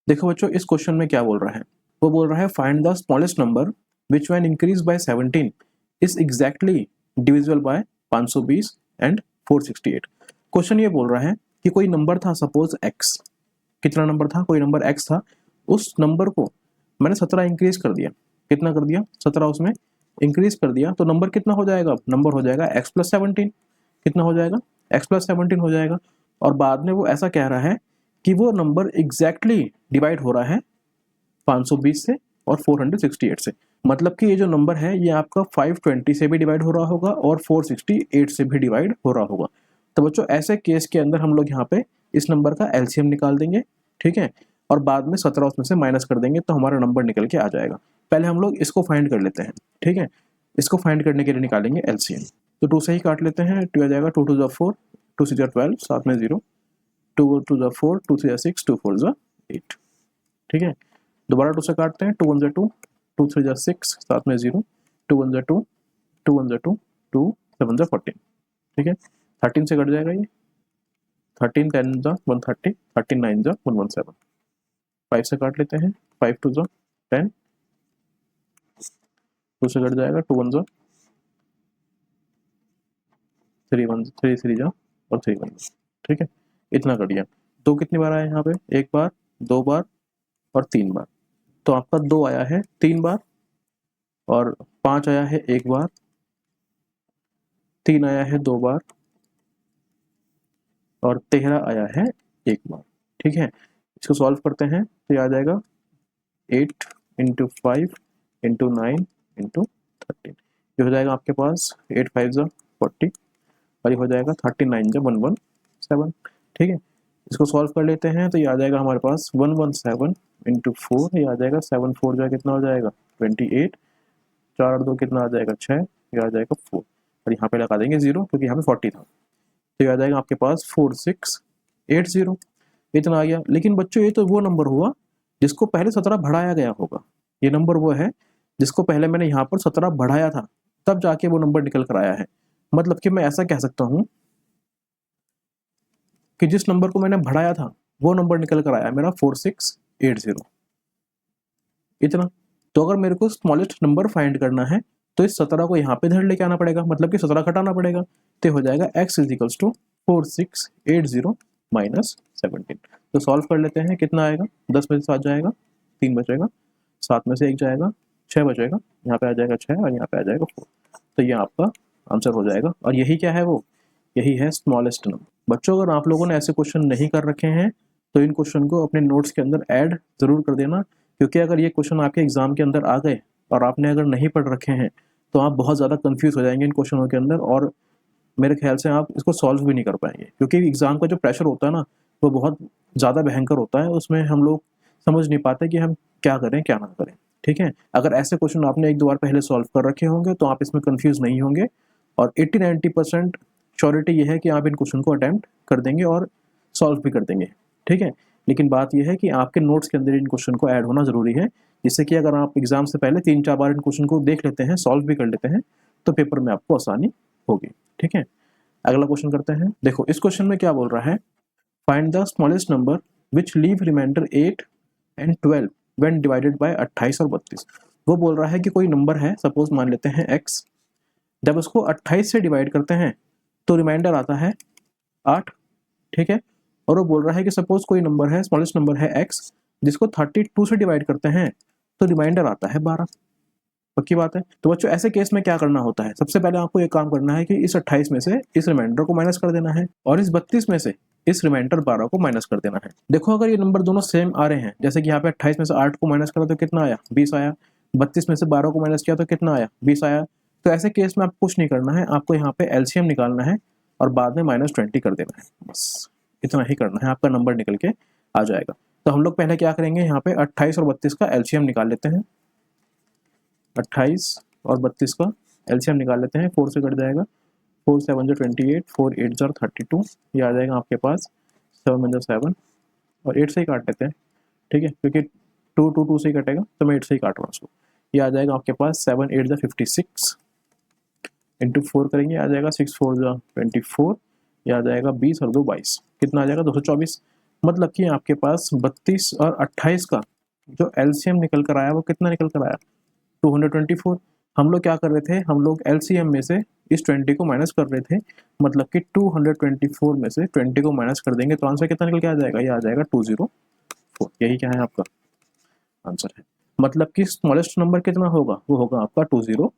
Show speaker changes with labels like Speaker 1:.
Speaker 1: देखो बच्चों इस क्वेश्चन में क्या बोल रहा है, वो बोल रहा है find the smallest number which when increase by 17 is exactly divisible by 520 and 468। Question ये बोल रहा है कि कोई नंबर था, सपोज x, कितना नंबर था, कोई नंबर x था, उस नंबर को मैंने 17 इंक्रीज कर दिया, कितना कर दिया, 17 उसमें इंक्रीज कर दिया, तो नंबर कितना हो जाएगा, नंबर हो जाएगा x प्लस 17, कितना हो जाएगा, x प्लस 17 हो जाएगा। और बाद में वो ऐसा कह रहा है कि वो नंबर एग्जैक्टली डिवाइड हो रहा है 520 से और 468 से, मतलब कि ये जो नंबर है ये आपका 520 से भी डिवाइड हो रहा होगा और 468 से भी डिवाइड हो रहा होगा। तो बच्चों ऐसे केस के अंदर हम लोग यहाँ पे इस नंबर का एलसीएम निकाल देंगे, ठीक है, और बाद में 17 उसमें से माइनस कर देंगे तो हमारा नंबर निकल के आ जाएगा। पहले हम लोग इसको फाइंड कर लेते हैं, ठीक है, इसको फाइंड करने के लिए निकालेंगे एलसीएम। तो 2 से ही काट लेते हैं, 2 आ जाएगा, 2 2 4, 2 6 12, साथ में 0, 2 2 4, 2 3 6, 2 4 8, ठीक है। दोबारा 2 से काटते हैं, 2 1 2, 2 3 6, साथ में 0, 2 1 2, 2 1 2, 2 7 14, ठीक है। 13 से कट जाएगा ये, 13 10 130, 13 9 117। 5 से काट लेते हैं, 5 2 10, 2 से कट जाएगा, 2 1 3 1 3 3 और 3 1, ठीक है, इतना कट गया। 2 कितनी बार आया यहाँ पे, 1 बार, 2 बार और 3 बार, तो आपका 2 आया है 3 बार, और 5 आया है 1 बार, 3 आया है 2 बार, और 13 आया है 1 बार, ठीक है। इसको सॉल्व करते हैं तो ये आ जाएगा 8 इंटू 5 इंटू 9 इंटू 13, ये हो जाएगा आपके पास 8 5 40, और ये हो जाएगा 39 117, ठीक है। इसको सॉल्व कर लेते हैं तो ये आ जाएगा हमारे पास 117 इंटू 4, ये आ जाएगा 7 4 जो कितना हो जाएगा 28, 4 और 2 कितना आ जाएगा 6, ये आ जाएगा 4, और यहाँ पे लगा देंगे 0 क्योंकि यहाँ पे 40 था, तो ये आ जाएगा आपके पास 4680, इतना आ गया। लेकिन बच्चों ये तो वो नंबर हुआ जिसको पहले 17 बढ़ाया गया होगा, ये नंबर वो है जिसको पहले मैंने यहाँ पर 17 बढ़ाया था, तब जाके वो नंबर निकल कर आया है। मतलब कि मैं ऐसा कह सकता हूँ कि जिस नंबर को मैंने बढ़ाया था वो नंबर निकल कर आया मेरा 4680, इतना। तो अगर मेरे को स्मॉलेस्ट नंबर फाइंड करना है तो इस 17 को यहाँ पे इधर लेके आना पड़ेगा, मतलब कि 17 घटाना पड़ेगा, तो हो जाएगा x is equals to 4680 minus 17। तो सॉल्व कर लेते हैं, कितना आएगा, 10 में से 7 जाएगा, 3 बचेगा, 7 में से 1 जाएगा, 6 बचेगा, यहाँ पे आ जाएगा 6 और यहाँ पे आ जाएगा 4, तो ये आपका आंसर हो जाएगा। और यही क्या है, वो यही है स्मॉलेस्ट नंबर। बच्चों अगर आप लोगों ने ऐसे क्वेश्चन नहीं कर रखे हैं तो इन क्वेश्चन को अपने नोट्स के अंदर ऐड जरूर कर देना, क्योंकि अगर ये क्वेश्चन आपके एग्जाम के अंदर आ गए और आपने अगर नहीं पढ़ रखे हैं तो आप बहुत ज़्यादा कंफ्यूज हो जाएंगे इन क्वेश्चनों के अंदर, और मेरे ख्याल से आप इसको सॉल्व भी नहीं कर पाएंगे, क्योंकि एग्जाम का जो प्रेशर होता है ना वो बहुत ज़्यादा भयंकर होता है, उसमें हम लोग समझ नहीं पाते कि हम क्या करें क्या ना करें, ठीक है। अगर ऐसे क्वेश्चन आपने 1 2 बार पहले सॉल्व कर रखे होंगे तो आप इसमें कन्फ्यूज नहीं होंगे, और 80-90% श्योरिटी ये है कि आप इन क्वेश्चन को अटैम्प्ट कर देंगे और सॉल्व भी कर देंगे, ठीक है। लेकिन बात यह है कि आपके नोट्स के अंदर इन क्वेश्चन को ऐड होना जरूरी है, जिससे कि अगर आप एग्जाम से पहले 3-4 बार इन क्वेश्चन को देख लेते हैं, सॉल्व भी कर लेते हैं, तो पेपर में आपको आसानी होगी, ठीक है। अगला क्वेश्चन करते हैं। देखो इस क्वेश्चन में क्या बोल रहा है, find the smallest number which leave remainder 8 and 12 when divided by 28 और 32। वो बोल रहा है कि कोई नंबर है, सपोज मान लेते हैं x, जब उसको 28 से डिवाइड करते हैं तो रिमाइंडर आता है 8, ठीक है। और वो बोल रहा है कि सपोज कोई नंबर है, स्मॉलेस्ट नंबर है x, जिसको 32 से डिवाइड करते हैं तो रिमाइंडर आता है 12। पक्की बात है। तो बच्चों ऐसे केस में क्या करना होता है, सबसे पहले आपको ये काम करना है कि इस 28 में से इस रिमाइंडर को माइनस कर देना है, और इस 32 में से इस रिमाइंडर 12 को माइनस कर देना है। देखो अगर ये नंबर दोनों सेम आ रहे हैं, जैसे कि यहाँ पे 28 में से 8 को माइनस करा तो कितना आया, 20 आया, 32 में से 12 को माइनस किया तो कितना आया, 20 आया। तो ऐसे केस में आपको कुछ नहीं करना है, आपको यहाँ पे एलसीएम निकालना है और बाद में -20 कर देना है, बस इतना ही करना है, आपका नंबर निकल के आ जाएगा। तो हम लोग पहले क्या करेंगे, यहाँ पे 28 और 32 का एलसीएम निकाल लेते हैं। 28 और 32 का एलसीएम निकाल लेते हैं, 4 से कट जाएगा, 4 7 28, 4 8 32, ये आ जाएगा आपके पास 7 7, और 8 से ही काट लेते हैं, ठीक है, क्योंकि 2 2 2 से ही कटेगा तो मैं 8 से ही काट रहा हूँ उसको। ये आ जाएगा आपके पास 7 8 56 इंटू 4 करेंगे, आ जाएगा 6 4 24, ये आ जाएगा 20 और 2 22, कितना आ जाएगा 224। मतलब कि आपके पास 32 और 28 का जो एलसीएम निकल कर आया वो कितना निकल कर आया, 224। हम लोग क्या कर रहे थे, हम लोग एलसीएम में से इस 20 को माइनस कर रहे थे, मतलब कि 224 में से 20 को माइनस कर देंगे तो आंसर कितना निकल के आ जाएगा, ये आ जाएगा 204। यही क्या है आपका आंसर है। मतलब कि स्मॉलेस्ट नंबर कितना होगा, वो होगा आपका 204।